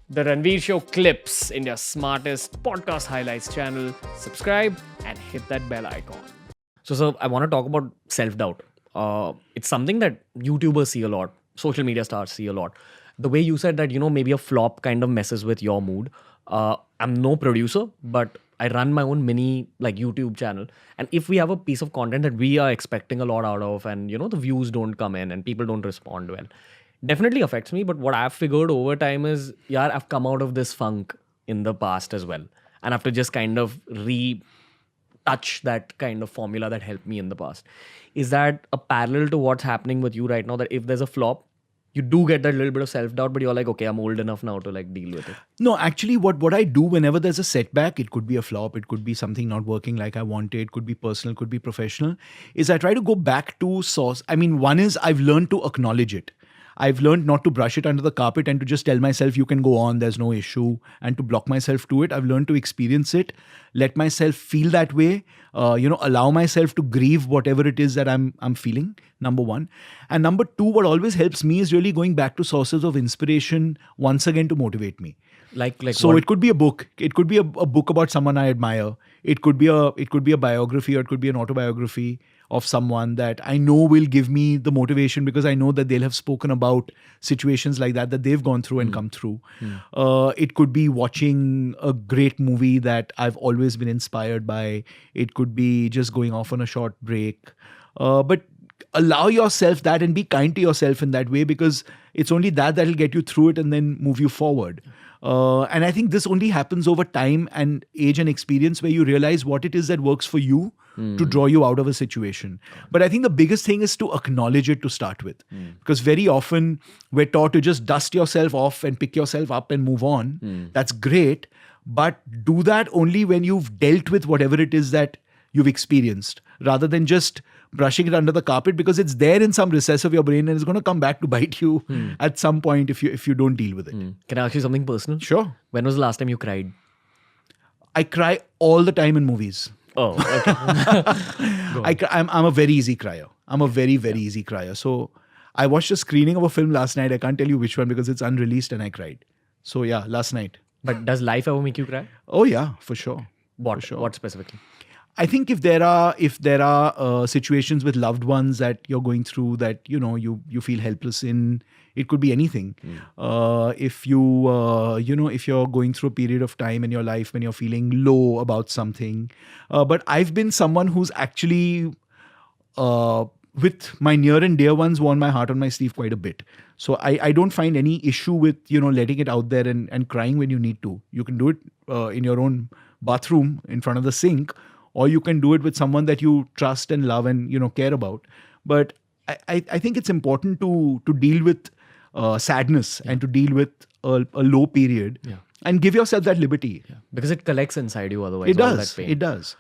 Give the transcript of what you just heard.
The Ranveer Show Clips, India's smartest podcast highlights channel. Subscribe and hit that bell icon. So I want to talk about self-doubt. It's something that YouTubers see a lot, social media stars see a lot. The way you said that, maybe a flop kind of messes with your mood. I'm no producer, but I run my own mini YouTube channel. And if we have a piece of content that we are expecting a lot out of and, the views don't come in and people don't respond well, definitely affects me. But what I've figured over time is, I've come out of this funk in the past as well. And I have to just kind of touch that kind of formula that helped me in the past. Is that a parallel to what's happening with you right now? That if there's a flop, you do get that little bit of self-doubt, but you're like, okay, I'm old enough now to deal with it. No, actually, what I do whenever there's a setback, it could be a flop, it could be something not working like I wanted, it could be personal, it could be professional, is I try to go back to source. I mean, one is I've learned to acknowledge it. I've learned not to brush it under the carpet and to just tell myself you can go on, there's no issue, and to block myself to it. I've learned to experience it, let myself feel that way, allow myself to grieve whatever it is that I'm feeling, number one. And number two, what always helps me is really going back to sources of inspiration once again to motivate me. So what? it could be a book. It could be a book about someone I admire. It could be a biography, or it could be an autobiography of someone that I know will give me the motivation because I know that they'll have spoken about situations like that they've gone through and come through. It could be watching a great movie that I've always been inspired by. It could be just going off on a short break. But allow yourself that and be kind to yourself in that way, because it's only that'll get you through it and then move you forward. And I think this only happens over time and age and experience, where you realize what it is that works for you to draw you out of a situation. But I think the biggest thing is to acknowledge it to start with. Because very often we're taught to just dust yourself off and pick yourself up and move on. That's great. But do that only when you've dealt with whatever it is that you've experienced, rather than just brushing it under the carpet, because it's there in some recess of your brain and it's going to come back to bite you at some point if you don't deal with it. Can I ask you something personal? Sure. When was the last time you cried? I cry all the time in movies. Oh, okay. I'm a very easy crier. I'm a very, very easy crier. So I watched a screening of a film last night. I can't tell you which one because it's unreleased, and I cried. So yeah, last night. But does life ever make you cry? Oh yeah, for sure. What? For sure. What specifically? I think if there are situations with loved ones that you're going through that you feel helpless in, it could be anything. If you're going through a period of time in your life when you're feeling low about something, but I've been someone who's actually with my near and dear ones worn my heart on my sleeve quite a bit. So I don't find any issue with letting it out there and crying when you need to. You can do it in your own bathroom in front of the sink, or you can do it with someone that you trust and love and care about. But I think it's important to deal with sadness and to deal with a low period and give yourself that liberty. Because it collects inside you otherwise. It all does. that pain. It does.